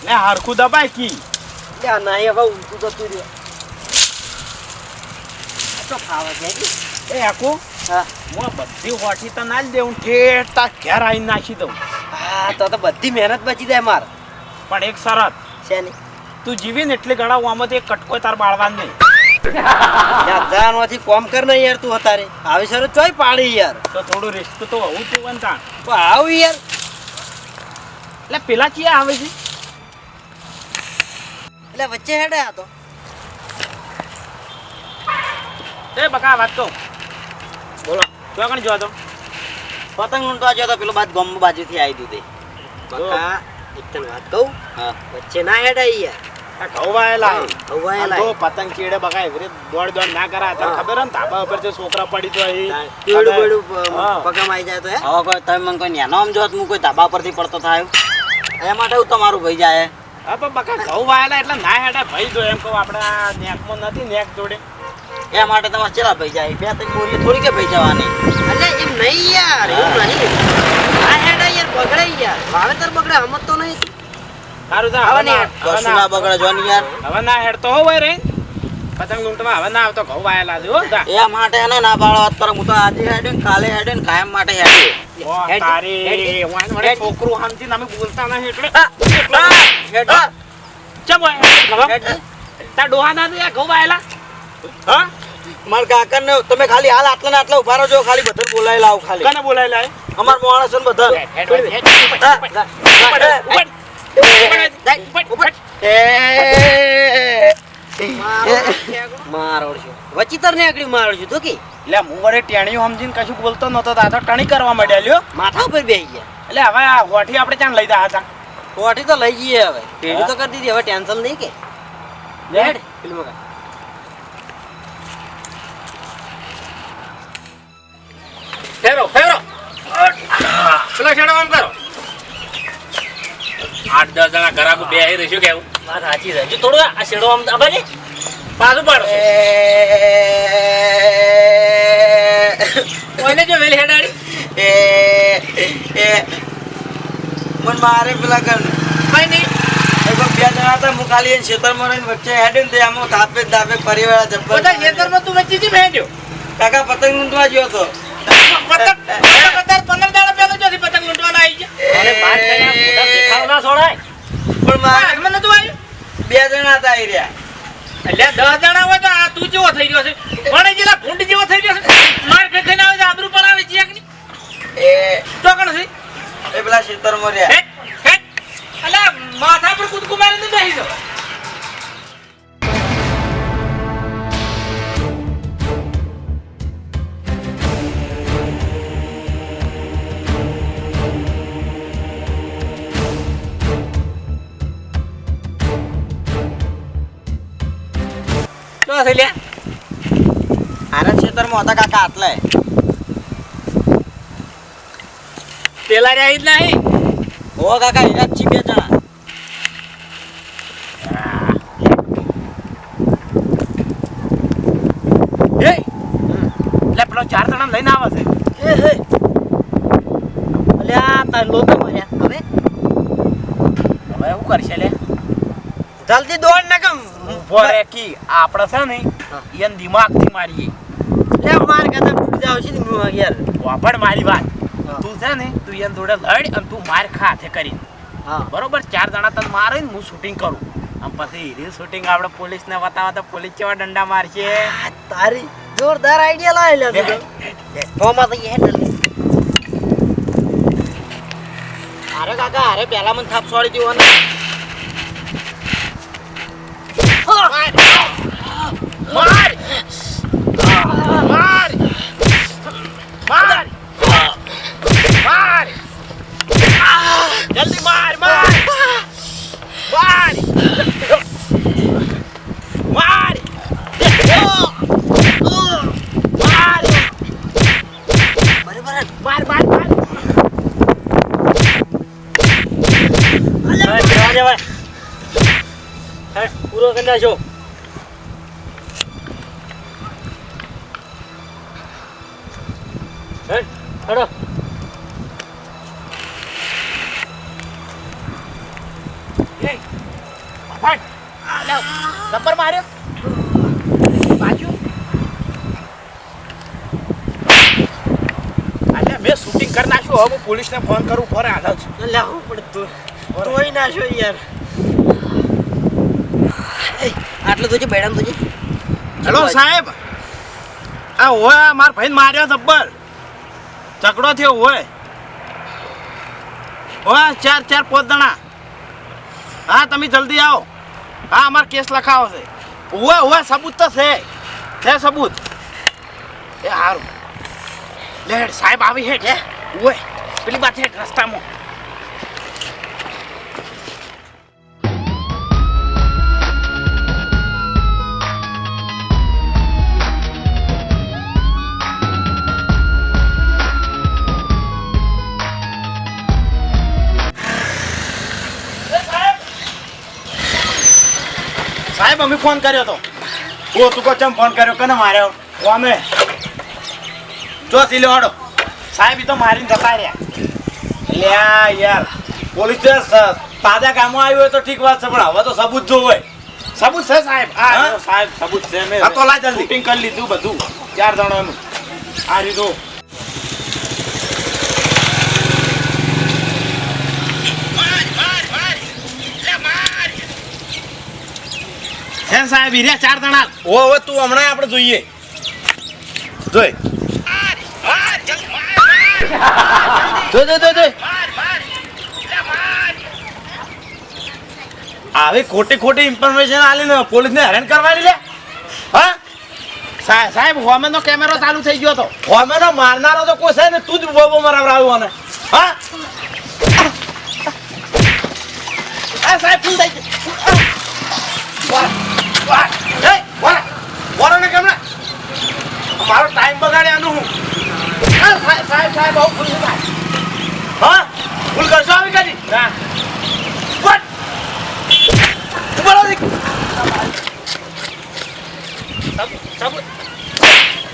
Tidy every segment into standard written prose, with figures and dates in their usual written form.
એ હરખું દબાય કી લ્યા નહીં હવે ઊંધું જતું રહ્યો તો ખાવા જાય એ આકુ હા હું બધી હોઠી તો ના જ દેવું ઠેઠ તાર ઘેર આવીને નાખી દઉં હા તો બધી મહેનત બચી જાય માર પણ એક શરત છે ને તું જીવી ને એટલે ગળા આમાંથી એક કટકો તાર બાળવાન નહીં જાનવાથી કોમ કર ને યાર તું અત્યારે આવી શરત ચોય પાડી યાર તો થોડું રિસ્ક તો હોવું જ જોઈએ તાણ તો આવ યાર એટલે પેલા ક્યાં આવે છે એટલે વચ્ચે હેડે આ તો એ બકા વાત કહું બોલો તો કણ જો તો પતંગ લૂંટવા ગયો તો પેલો બાદ ગમ બાજુથી આવી દીધી બકા એક તને વાત કહું હા વચ્ચે ના હેડે યાર પતંગ ચીડે બકા એવરી દોડ દોડ ના કરા તને ખબર ને ધાબા ઉપર જે છોકરા પડી તો પગમ આવી જાય તો હવે કોઈ તમે મને કોઈ નેનો આમ જોત હું કોઈ ધાબા પરથી પડતો થાય એ માટે હું તમારું ભાઈ જાય હા પણ બકા ઘઉં વાયેલા એટલે ના હેડે ભાઈ જો એમ કહું આપડા નેકમાં નથી નેક જોડે એ માટે તમારે ચેલા ભાઈ જાય બે ત્રણ બોરી થોડી કે ભાઈ જવાની એટલે એમ નહીં યાર એવું નહીં આ હેડે યાર બગડે યાર વાવેતર બગડે હમત તો નહીં સારું તો હવે ના બગડે જોની યાર હવે ના હેડતો હોય રે પતંગ લૂંટવા હવે ના આવતો ઘઉં વાયેલા જો એ માટે એને ના પાડો વાત પર હું તો આજે હેડે ને કાલે હેડે ને કાયમ માટે હેડે તારી વાન વડે છોકરું સમજીને અમે બોલતા નહીં એટલે હેડ ચમ તાર ડોહા ના દે ઘઉં વાયેલા હા માર કાકા ને તમે ખાલી હાલ આટલા ને આટલા ઉભા રહો ખાલી બધાને બોલાવી લાવ ખાલી કને બોલાવી લાય અમાર માણસ ને બધા વચીતર ને આગળ મારો છું તો કે એટલે હું વડે ટેણીઓ સમજીને કશું બોલતો નતો તો આ તો ટણી કરવા માંડ્યા લ્યો માથા ઉપર બેસી ગયા એટલે હવે આ હોઠી આપણે ક્યાં લઈ દા હતા હોઠી તો લઈ જઈએ હવે પેલી તો કરી દીધી હવે ટેન્શન નહીં કે લેડ પેલું મગા ફેરો ફેરો પેલા છેડો આમ કરો 8-10 જણા ઘરાકુ બે આવી રહીશું કેવું વાત સાચી છે જો થોડું આ છેડો આમ આબાજે પાછું પાડો કોઈને જો વેલ હેડાડી મન મારે પેલા કર કઈ નહીં બે જણા હતા હું ખાલી એ ખેતરમાં રહીને વચ્ચે હેડે ને આમાં ધાપે ધાપે પરિવાર જબ્બર બધા ખેતરમાં તું વચ્ચે જ ભેજો કાકા પતંગ લૂંટવા ગયો હતો પતંગ 15 દાડા પહેલા જોથી પતંગ લૂંટવાના આવી ગયા અરે બાર કયા મોટા દેખાવ ના છોડાય પણ મારે મને નતું આવ્યું બે જણા હતા આવી રહ્યા એટલે 10 જણા હોય તો આ તું જેવો થઈ રહ્યો છે ભણે જેલા ભૂંડ જેવો થઈ રહ્યો છે માર ખેખાઈને આવે છે આબરૂ પડાવે છે એકની એ તો કણ છે એ પેલા ખેતરમાં રહ્યા અલા માથા પર કૂદકુ મારીને બેસી જાવ તો થઈલ્યા આના ખેતરમાં હતા કાકા આટલે પેલા રે જ નહીં ઓ કાકા હીરા છી બે જણા એ લે પેલો 4 જણા લઈને આવે છે એ હે અલ્યા તાર લોકો મર્યા હવે એવું કરશે લે જલ્દી દોડ ને કેમ ઉભો રે કી આપણે છે ને ઈયન દિમાગથી મારીએ લે માર કદમ તૂટી જાવ છે ને યાર વાપડ મારી વાત તું છે ને તું ઈયન જોડે લડ અને તું માર ખા હાથે કરીને હા બરોબર 4 જણા તને મારે ને હું શૂટિંગ કરું આમ પછી હીરી શૂટિંગ આપણે પોલીસને બતાવવા તો પોલીસ કેવા દંડા મારશે તારી જોરદાર આઈડિયા લાવી લે તું હોમાં તો હેન્ડલ અરે કાકા અરે પેલા મને થાપ છોડી દેવો ને માર માર માર માર માર જલ્દી માર માર માર માર માર માર માર પૂરો કરી નાખો હેડો એ થપ્પડ માર્યો પાછું અલ્યા મેં શૂટિંગ કરી નાખ્યું હવે હું પોલીસને ફોન કરું ફરે હાલ જ લાવું પડે તોય નાશો યાર આટલું તુજે બેડામ તુજે હેલો સાહેબ આ હોય મારા ભાઈને માર્યો થપ્પડ ઝઘડો થયો હોય ચાર 5 જણા હા તમે જલ્દી આવો હા અમારે કેસ લખાવો છે ઓવે સબૂત તો છે સબૂત એ હારું લે હેડ સાહેબ આવી હેડ હે ઓવે પેલી બાત હેડ રસ્તામાં સાહેબ અમે ફોન કર્યો તો તું કો ચમ ફોન કર્યો કને માર્યો અમે જો સીલે વાડો સાહેબ ઈ તો મારીને જતા રહ્યા લ્યા યાર પોલીસ તાજા કામો આવ્યો હોય તો ઠીક વાત છે પણ હવે તો સબૂત જો હોય સબૂત છે સાહેબ આ સાહેબ સબૂત છે મે તો લા જલ્દી શૂટિંગ કરી લીધું બધું 4 જણાનું આ રીતો સાહેબ હીર્યા 4 જણા ઓ તું હમણાં આપણે જોઈએ જોઈ આવી ખોટી ઇન્ફોર્મેશન આલીને પોલીસને હેરાન કરવાની લે હા સાહેબ હોમેનો કેમેરો ચાલુ થઈ ગયો તો હોમેનો મારનારો તો કોઈ છે ને તું જ બોબો મરાવરાવ્યો મને હા સાહેબ ફૂલ થઈ ગયો મારો ટાઈમ બગાડે આનું હું સાહેબ બહુ ભૂલ હા ભૂલ કરશો આવી કરી ના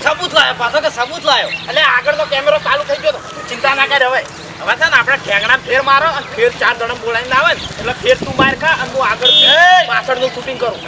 સબૂત લાયો પાછો કે સબૂત લાયો એટલે આગળનો કેમેરો ચાલુ થઈ ગયો તો ચિંતા ના કરે હવે છે ને આપણે ઠેંગણા ફેર મારો અને ફેર 4 જણા બોલાવીને આવે ને એટલે ફેર તું માર ખા અને હું આગળ પાછળનું શૂટિંગ કરું